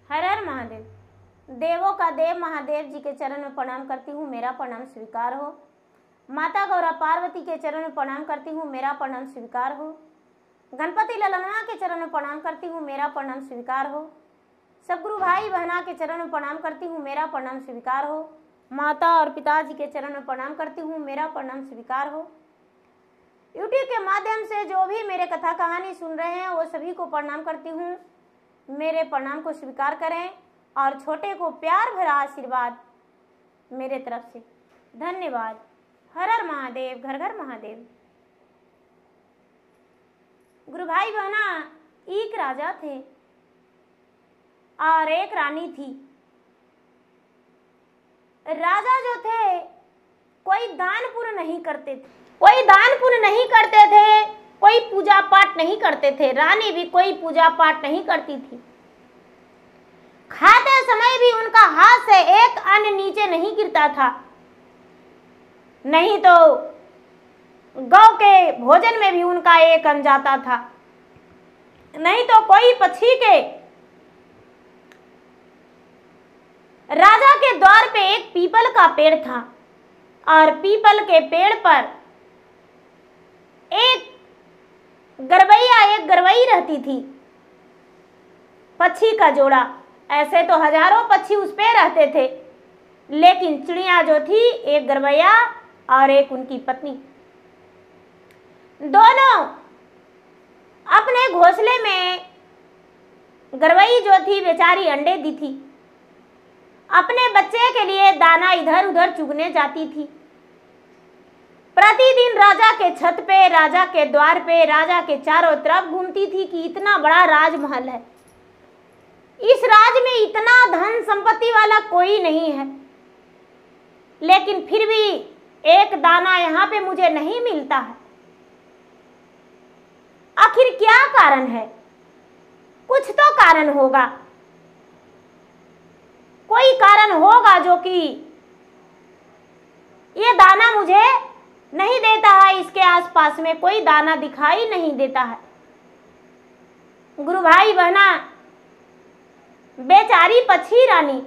हर हर महादेव। देवों का देव महादेव जी के चरण में प्रणाम करती हूँ, मेरा प्रणाम स्वीकार हो। माता गौरा पार्वती के चरण में प्रणाम करती हूँ, मेरा प्रणाम स्वीकार हो। गणपति ललना के चरण में प्रणाम करती हूँ, मेरा प्रणाम स्वीकार हो। सब गुरु भाई बहना के चरण में प्रणाम करती हूँ, मेरा प्रणाम स्वीकार हो। माता और पिताजी के चरण में प्रणाम करती हूँ, मेरा प्रणाम स्वीकार हो। यूट्यूब के माध्यम से जो भी मेरे कथा कहानी सुन रहे हैं वो सभी को प्रणाम करती हूँ, मेरे प्रणाम को स्वीकार करें और छोटे को प्यार भरा आशीर्वाद मेरे तरफ से। धन्यवाद। हर हर महादेव, घर घर महादेव। गुरु भाई बहना, एक राजा थे और एक रानी थी। राजा जो थे कोई दान पुण्य नहीं करते थे, कोई पूजा पाठ नहीं करते थे। रानी भी कोई पूजा पाठ नहीं करती थी। खाते समय भी उनका हाथ से एक अन्न नीचे नहीं गिरता था, नहीं तो गौ के भोजन में भी उनका एक अन्न जाता था, नहीं तो कोई पक्षी के। राजा के द्वार पे एक पीपल का पेड़ था और पीपल के पेड़ पर एक गरवैया रहती थी, पक्षी का जोड़ा। ऐसे तो हजारों पक्षी उस पे रहते थे, लेकिन चिड़िया जो थी एक गरवैया और एक उनकी पत्नी, दोनों अपने घोंसले में। गरवैया जो थी बेचारी अंडे दी थी, अपने बच्चे के लिए दाना इधर उधर चुगने जाती थी। प्रतिदिन राजा के छत पे, राजा के द्वार पे, राजा के चारों तरफ घूमती थी कि इतना बड़ा राजमहल है, इस राज में इतना धन संपत्ति वाला कोई नहीं है, लेकिन फिर भी एक दाना यहाँ पे मुझे नहीं मिलता है। आखिर क्या कारण है? कुछ तो कारण होगा, कोई कारण होगा जो कि ये दाना मुझे नहीं देता है। इसके आसपास में कोई दाना दिखाई नहीं देता है। गुरु भाई बहना, बेचारी पक्षी रानी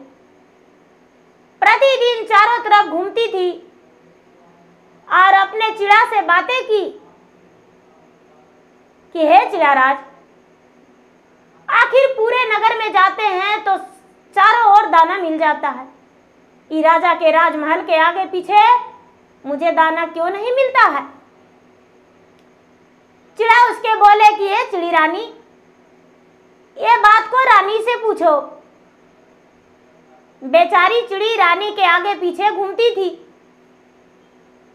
प्रतिदिन चारों तरफ घूमती थी और अपने चिड़ा से बातें की कि हे चिड़ाराज, आखिर पूरे नगर में जाते हैं तो चारों ओर दाना मिल जाता है, ई राजा के राजमहल के आगे पीछे मुझे दाना क्यों नहीं मिलता है? चिड़ा उसके बोले कि ये चिड़ी रानी, ये बात को रानी से पूछो। बेचारी चिड़ी रानी के आगे पीछे घूमती थी।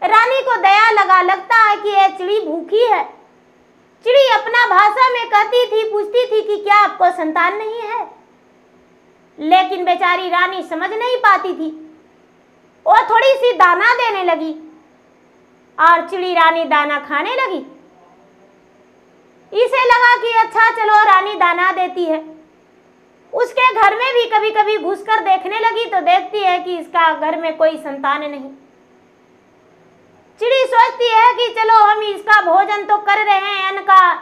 रानी को दया लगता है कि ये चिड़ी भूखी है। चिड़ी अपना भाषा में कहती थी, पूछती थी कि क्या आपको संतान नहीं है? लेकिन बेचारी रानी समझ नहीं पाती थी। वो थोड़ी सी दाना देने लगी और चिड़ी रानी दाना खाने लगी। इसे लगा कि अच्छा चलो रानी दाना देती है। उसके घर में भी कभी कभी घुसकर देखने लगी तो देखती है कि इसका घर में कोई संतान नहीं। चिड़ी सोचती है कि चलो हम इसका भोजन तो कर रहे हैं अन्न का,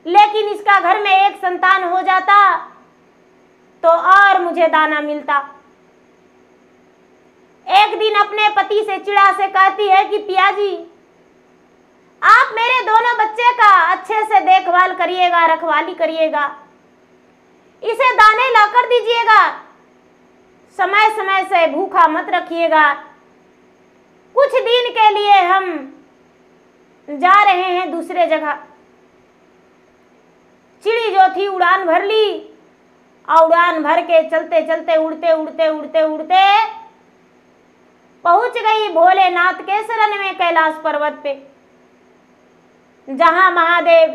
लेकिन इसका घर में एक संतान हो जाता तो और मुझे दाना मिलता। एक दिन अपने पति से चिड़ा से कहती है कि पिया जी, आप मेरे दोनों बच्चे का अच्छे से देखभाल करिएगा, रखवाली करिएगा, इसे दाने लाकर दीजिएगा, समय समय से भूखा मत रखिएगा। कुछ दिन के लिए हम जा रहे हैं दूसरे जगह। चिड़ी जो थी उड़ान भर ली और उड़ान भर के चलते चलते उड़ते पहुंच गई भोलेनाथ के शरण में, कैलाश पर्वत पे, जहां महादेव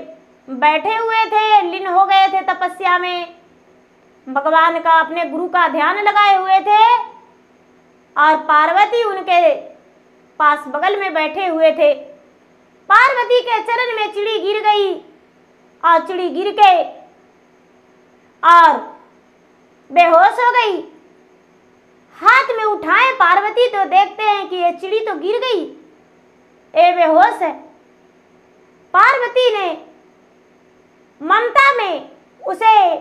बैठे हुए थे, लीन हो गए थे तपस्या में, भगवान का अपने गुरु का ध्यान लगाए हुए थे और पार्वती उनके पास बगल में बैठे हुए थे। पार्वती के चरण में चिड़ी गिर गई और चिड़ी गिर के और बेहोश हो गई। हाथ में उठाए पार्वती तो देखते हैं कि ये चिड़ी तो गिर गई, ये बेहोश है। पार्वती ने ममता में उसे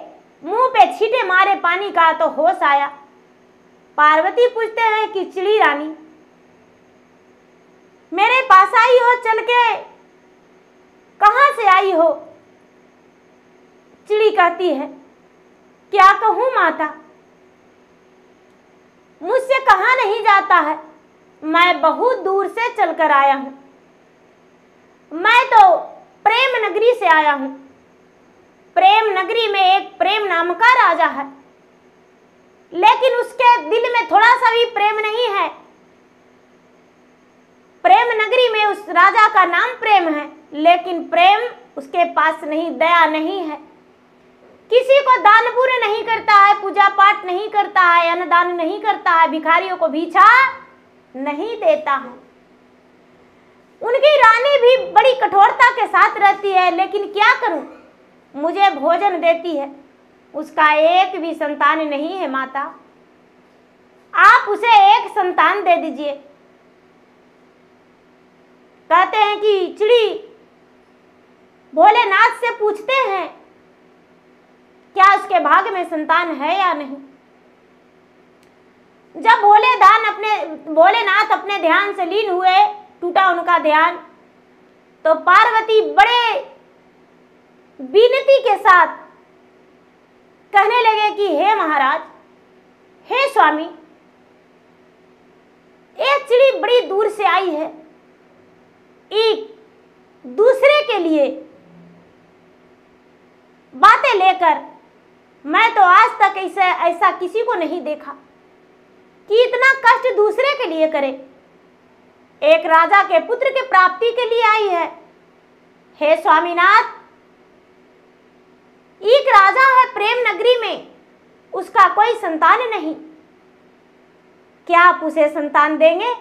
मुंह पे छींटे मारे पानी का तो होश आया। पार्वती पूछते हैं कि चिड़ी रानी मेरे पास आई हो चल के, कहां से आई हो? चिड़ी कहती है क्या कहूं माता, मुझसे कहा नहीं जाता है, मैं बहुत दूर से चलकर आया हूं। मैं तो प्रेम नगरी से आया हूं। प्रेम नगरी में एक प्रेम नाम का राजा है, लेकिन उसके दिल में थोड़ा सा भी प्रेम नहीं है। प्रेम नगरी में उस राजा का नाम प्रेम है, लेकिन प्रेम उसके पास नहीं, दया नहीं है। किसी को दान पुण्य नहीं करता है, पूजा पाठ नहीं करता है, अन्नदान नहीं करता है, भिखारियों को भिक्षा नहीं देता है। उनकी रानी भी बड़ी कठोरता के साथ रहती है, लेकिन क्या करूं, मुझे भोजन देती है, उसका एक भी संतान नहीं है। माता आप उसे एक संतान दे दीजिए। कहते हैं कि चिड़ी भोलेनाथ से पूछते हैं क्या उसके भाग्य में संतान है या नहीं। जब भोलेनाथ अपने ध्यान से लीन हुए, टूटा उनका ध्यान, तो पार्वती बड़े विनती के साथ कहने लगे कि हे महाराज, हे स्वामी, एक चिड़ी बड़ी दूर से आई है, एक दूसरे के लिए बातें लेकर। मैं तो आज तक ऐसा किसी को नहीं देखा कि इतना कष्ट दूसरे के लिए करे। एक राजा के पुत्र के प्राप्ति के लिए आई है। हे स्वामीनाथ, एक राजा है प्रेम नगरी में, उसका कोई संतान नहीं, क्या आप उसे संतान देंगे?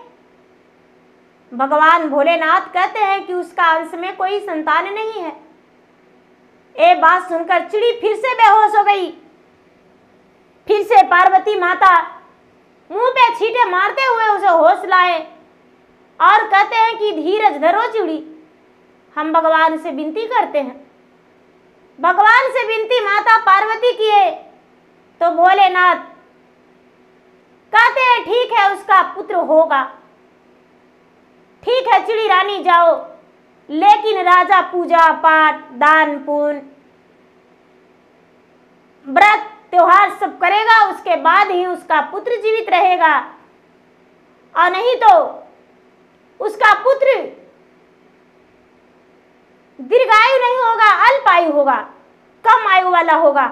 भगवान भोलेनाथ कहते हैं कि उसका अंश में कोई संतान नहीं है। ये बात सुनकर चिड़ी फिर से बेहोश हो गई। फिर से पार्वती माता मुंह पे छींटे मारते हुए उसे होश लाए और कहते हैं कि धीरज धरो चिड़ी, हम भगवान से विनती करते हैं। भगवान से विनती माता पार्वती किए तो भोलेनाथ कहते हैं ठीक है, उसका पुत्र होगा। ठीक है चिड़ी रानी जाओ, लेकिन राजा पूजा पाठ, दान पुण्य, व्रत त्योहार सब करेगा, उसके बाद ही उसका पुत्र जीवित रहेगा, और नहीं तो उसका पुत्र दीर्घायु नहीं होगा, अल्प आयु होगा, कम आयु वाला होगा।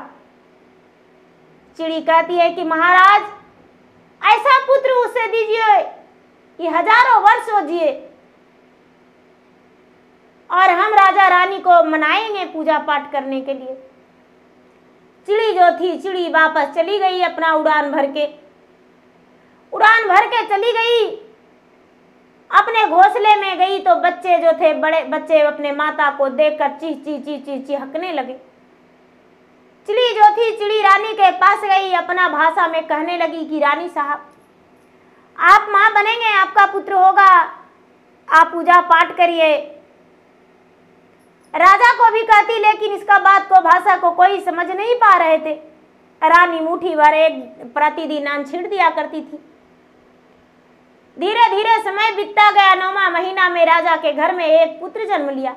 चिड़ी कहती है कि महाराज ऐसा पुत्र उसे दीजिए कि हजारों वर्ष हो जिए, और हम राजा रानी को मनाएंगे पूजा पाठ करने के लिए। चिड़ी जो थी, चिड़ी वापस चली गई, अपना उड़ान भर के चली गई। अपने घोंसले में गई तो बच्चे जो थे, बड़े बच्चे अपने माता को देखकर चिहकने लगे। चिड़ी जो थी, चिड़ी रानी के पास गई, अपना भाषा में कहने लगी कि रानी साहब, आप माँ बनेंगे, आपका पुत्र होगा, आप पूजा पाठ करिए। राजा को भी कहती, लेकिन इसका बात को, भाषा को कोई समझ नहीं पा रहे थे। रानी मुट्ठी भर एक प्रतिदिन अन्न छींट दिया करती थी। धीरे धीरे समय बीतता गया। 9वां महीना में राजा के घर में एक पुत्र जन्म लिया,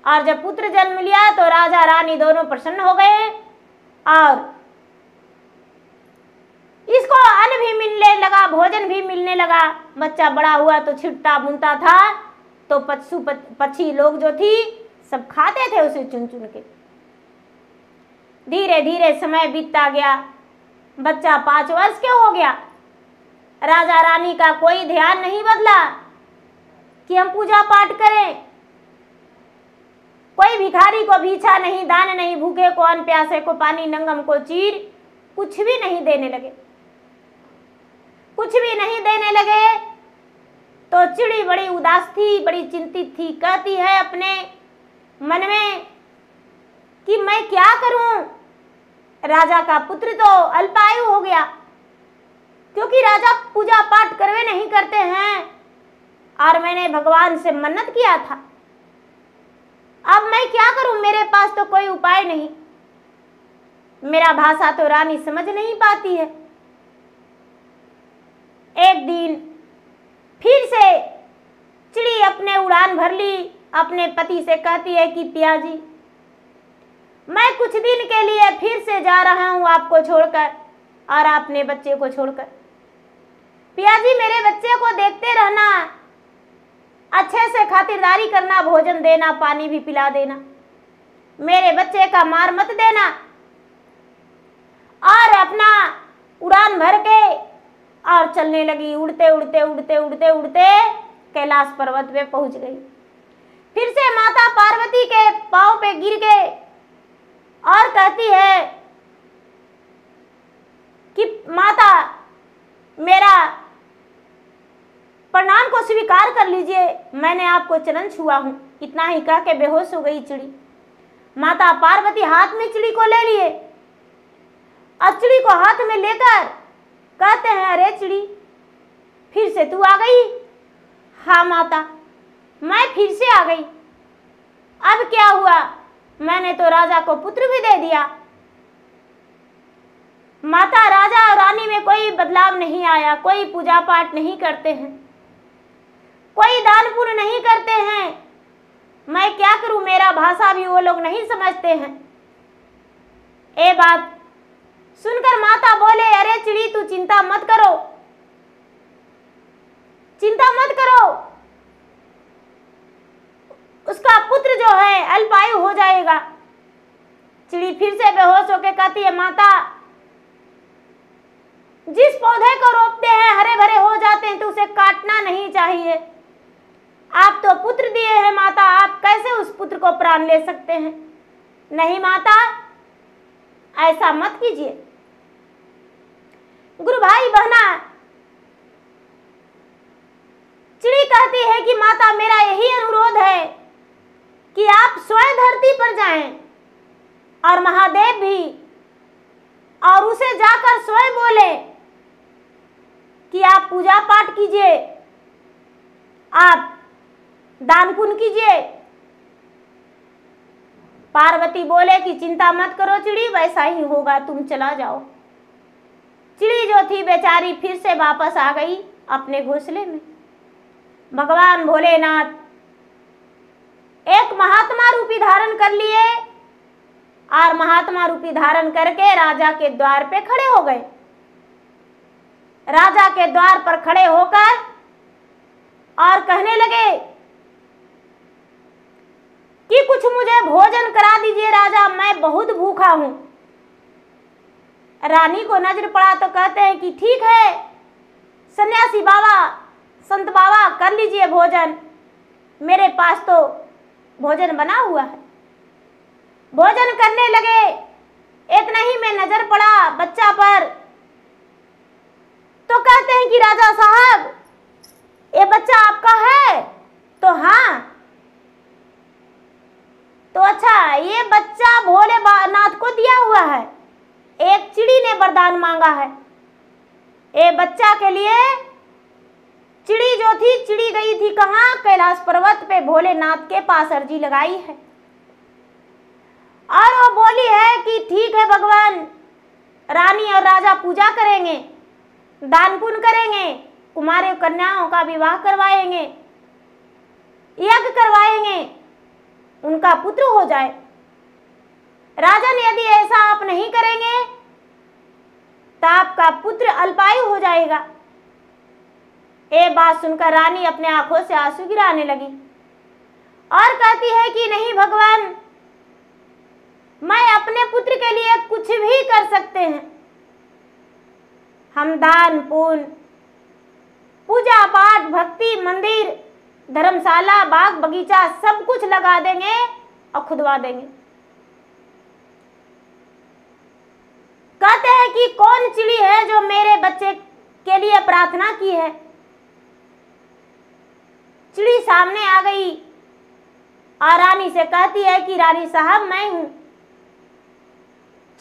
और जब पुत्र जन्म लिया तो राजा रानी दोनों प्रसन्न हो गए, और इसको अन्न भी मिलने लगा, भोजन भी मिलने लगा। बच्चा बड़ा हुआ तो छिटता बुनता था, तो पक्षी लोग जो थी सब खाते थे उसे चुन चुन के। धीरे धीरे समय बीतता गया, बच्चा 5 वर्ष के हो गया। राजा रानी का कोई ध्यान नहीं बदला कि हम पूजा पाठ करें। कोई भिखारी को भिक्षा नहीं, दान नहीं, भूखे को अन्न, प्यासे को पानी, नंगम को चीर, कुछ भी नहीं देने लगे। कुछ भी नहीं देने लगे तो चिड़ी बड़ी उदास थी, बड़ी चिंतित थी। कहती है अपने मन में कि मैं क्या करूं, राजा का पुत्र तो अल्पायु हो गया, क्योंकि राजा पूजा पाठ करवे नहीं करते हैं, और मैंने भगवान से मन्नत किया था। अब मैं क्या करूं, मेरे पास तो कोई उपाय नहीं। मेरा भाषा तो रानी समझ नहीं पाती है। एक दिन फिर से चिड़ी अपने उड़ान भर ली। अपने पति से कहती है कि पिया जी, मैं कुछ दिन के लिए फिर से जा रहा हूं आपको छोड़कर और अपने बच्चे को छोड़कर। पिया जी, मेरे बच्चे को देखते रहना, अच्छे से खातिरदारी करना, भोजन देना, पानी भी पिला देना, मेरे बच्चे का मार मत देना। और अपना उड़ान भर के और चलने लगी। उड़ते उड़ते उड़ते उड़ते उड़ते कैलाश पर्वत पे पहुंच गई। फिर से माता पार्वती के पांव पे गिर गए और कहती है कि माता, मेरा प्रणाम को स्वीकार कर लीजिए, मैंने आपको चरण छुआ हूं। इतना ही कह के बेहोश हो गई चिड़ी। माता पार्वती हाथ में चिड़ी को ले लिए और चिड़ी को हाथ में लेकर कहते हैं, अरे चिड़ी, फिर से तू आ गई? हाँ माता, मैं फिर से आ गई। अब क्या हुआ? मैंने तो राजा को पुत्र भी दे दिया। माता, राजा और रानी में कोई बदलाव नहीं आया, कोई पूजा पाठ नहीं करते हैं, कोई दान पुण्य नहीं करते हैं। मैं क्या करूं, मेरा भाषा भी वो लोग नहीं समझते हैं। ये बात सुनकर माता बोले, अरे चिड़ी, तू चिंता मत करो, चिंता मत करो, उसका पुत्र जो है अल्पायु हो जाएगा। चिड़ी फिर से बेहोश होकर कहती है, माता, जिस पौधे को रोपते हैं हरे भरे हो जाते हैं तो उसे काटना नहीं चाहिए। आप तो पुत्र दिए हैं माता, आप कैसे उस पुत्र को प्राण ले सकते हैं? नहीं माता, ऐसा मत कीजिए। गुरु भाई बहना, चिड़ी कहती है कि माता, मेरा यही अनुरोध है कि आप स्वयं धरती पर जाएं और महादेव भी, और उसे जाकर स्वयं बोले कि आप पूजा पाठ कीजिए, आप दान पुण्य कीजिए। पार्वती बोले कि चिंता मत करो चिड़ी, वैसा ही होगा, तुम चला जाओ। चिड़ी जो थी बेचारी फिर से वापस आ गई अपने घोंसले में। भगवान भोलेनाथ एक महात्मा रूपी धारण कर लिए और महात्मा रूपी धारण करके राजा के द्वार पे खड़े हो गए। राजा के द्वार पर खड़े होकर और कहने लगे कि कुछ मुझे भोजन करा दीजिए राजा, मैं बहुत भूखा हूं। रानी को नजर पड़ा तो कहते हैं कि ठीक है सन्यासी बाबा, संत बाबा, कर लीजिए भोजन, मेरे पास तो भोजन बना हुआ है। भोजन करने लगे। इतना ही में नजर पड़ा बच्चा पर तो कहते हैं कि राजा साहब, ये बच्चा आपका है? तो हाँ। तो अच्छा, ये बच्चा भोलेनाथ को दिया हुआ है, एक चिड़ी ने वरदान मांगा है। ये बच्चा के लिए चिड़ी जो थी, चिड़ी गई थी कहाँ? कैलाश पर्वत पे भोलेनाथ के पास अर्जी लगाई है और वो बोली है कि ठीक है भगवान, रानी और राजा पूजा करेंगे, दान पुण्य करेंगे, कुमारी कन्याओं का विवाह करवाएंगे, यज्ञ करवाएंगे, उनका पुत्र हो जाए। राजन, यदि ऐसा आप नहीं करेंगे तो आपका पुत्र अल्पायु हो जाएगा। ये बात सुनकर रानी अपने आंखों से आंसू गिराने लगी और कहती है कि नहीं भगवान, मैं अपने पुत्र के लिए कुछ भी कर सकते हैं। हम दान पुण्य, पूजा पाठ, भक्ति, मंदिर, धर्मशाला, बाग बगीचा सब कुछ लगा देंगे और खुदवा देंगे। कहते हैं कि कौन चिड़ी है जो मेरे बच्चे के लिए प्रार्थना की है? चिड़ी सामने आ गई और रानी से कहती है कि रानी साहब, मैं हूं।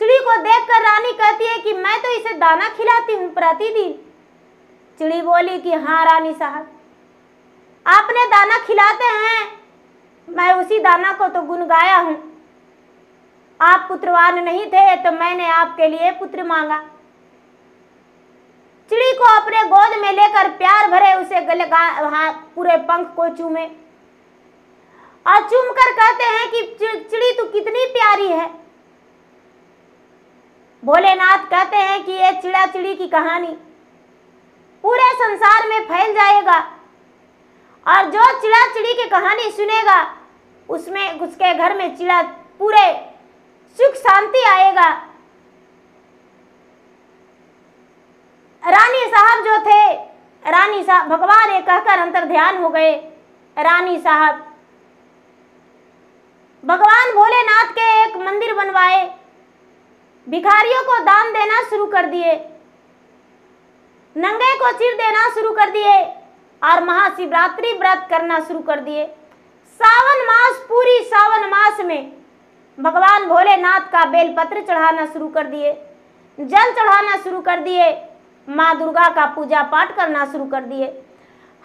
चिड़ी को देखकर रानी कहती है कि मैं तो इसे दाना खिलाती हूं प्रतिदिन। चिड़ी बोली कि हाँ रानी साहब, आपने दाना खिलाते हैं, मैं उसी दाना को तो गुनगाया हूं। आप पुत्रवान नहीं थे तो मैंने आपके लिए पुत्र मांगा। चिड़ी को अपने गोद में लेकर प्यार भरे उसे गले पूरे पंख को चूमे और चूम कर कहते हैं कि चिड़ी तू कितनी प्यारी है। भोलेनाथ कहते हैं कि ये चिड़ा चिड़ी की कहानी पूरे संसार में फैल जाएगा और जो चिड़ा चिड़ी की कहानी सुनेगा उसमें उसके घर में चिड़ा पूरे सुख शांति आएगा। रानी साहब जो थे, रानी साहब भगवान ये कहकर अंतर ध्यान हो गए। रानी साहब भगवान भोलेनाथ के एक मंदिर बनवाए, भिखारियों को दान देना शुरू कर दिए, नंगे को चिर देना शुरू कर दिए और महाशिवरात्रि व्रत करना शुरू कर दिए। सावन मास, पूरी सावन मास में भगवान भोलेनाथ का बेलपत्र चढ़ाना शुरू कर दिए, जल चढ़ाना शुरू कर दिए, माँ दुर्गा का पूजा पाठ करना शुरू कर दिए,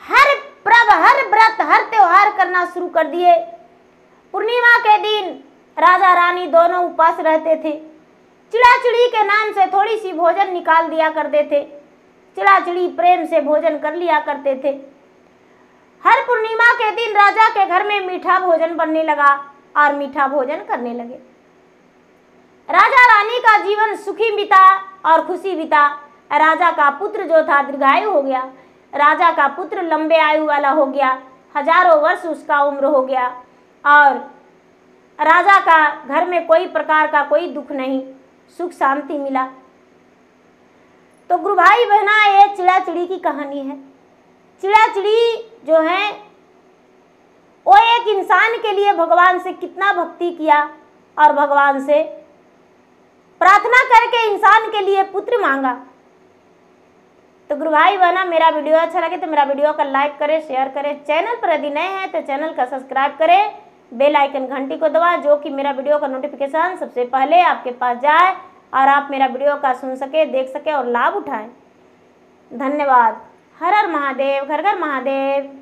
हर पर्व, हर व्रत, हर त्योहार करना शुरू कर दिए। पूर्णिमा के दिन राजा रानी दोनों उपवास रहते थे। चिड़ा चिड़ी के नाम से थोड़ी सी भोजन निकाल दिया करते थे। चिड़ा चिड़ी प्रेम से भोजन कर लिया करते थे। हर पूर्णिमा के दिन राजा के घर में मीठा भोजन बनने लगा और मीठा भोजन करने लगे। राजा रानी का जीवन सुखी बीता और खुशी बीता। राजा का पुत्र जो था दीर्घायु हो गया। राजा का पुत्र लंबे आयु वाला हो गया, हजारों वर्ष उसका उम्र हो गया और राजा का घर में कोई प्रकार का कोई दुख नहीं, सुख शांति मिला। तो गुरु भाई बहना, ये चिड़ा चिड़ी की कहानी है। चिड़ा चिड़ी जो है वो एक इंसान के लिए भगवान से कितना भक्ति किया और भगवान से प्रार्थना करके इंसान के लिए पुत्र मांगा। तो गुरु भाई बहना, मेरा वीडियो अच्छा लगे तो मेरा वीडियो का लाइक करें, शेयर करें। चैनल पर यदि नए हैं तो चैनल का सब्सक्राइब करें, बेल आइकन घंटी को दबाएं, जो कि मेरा वीडियो का नोटिफिकेशन सबसे पहले आपके पास जाए और आप मेरा वीडियो का सुन सके, देख सके और लाभ उठाएं। धन्यवाद। हर हर महादेव, घर घर महादेव।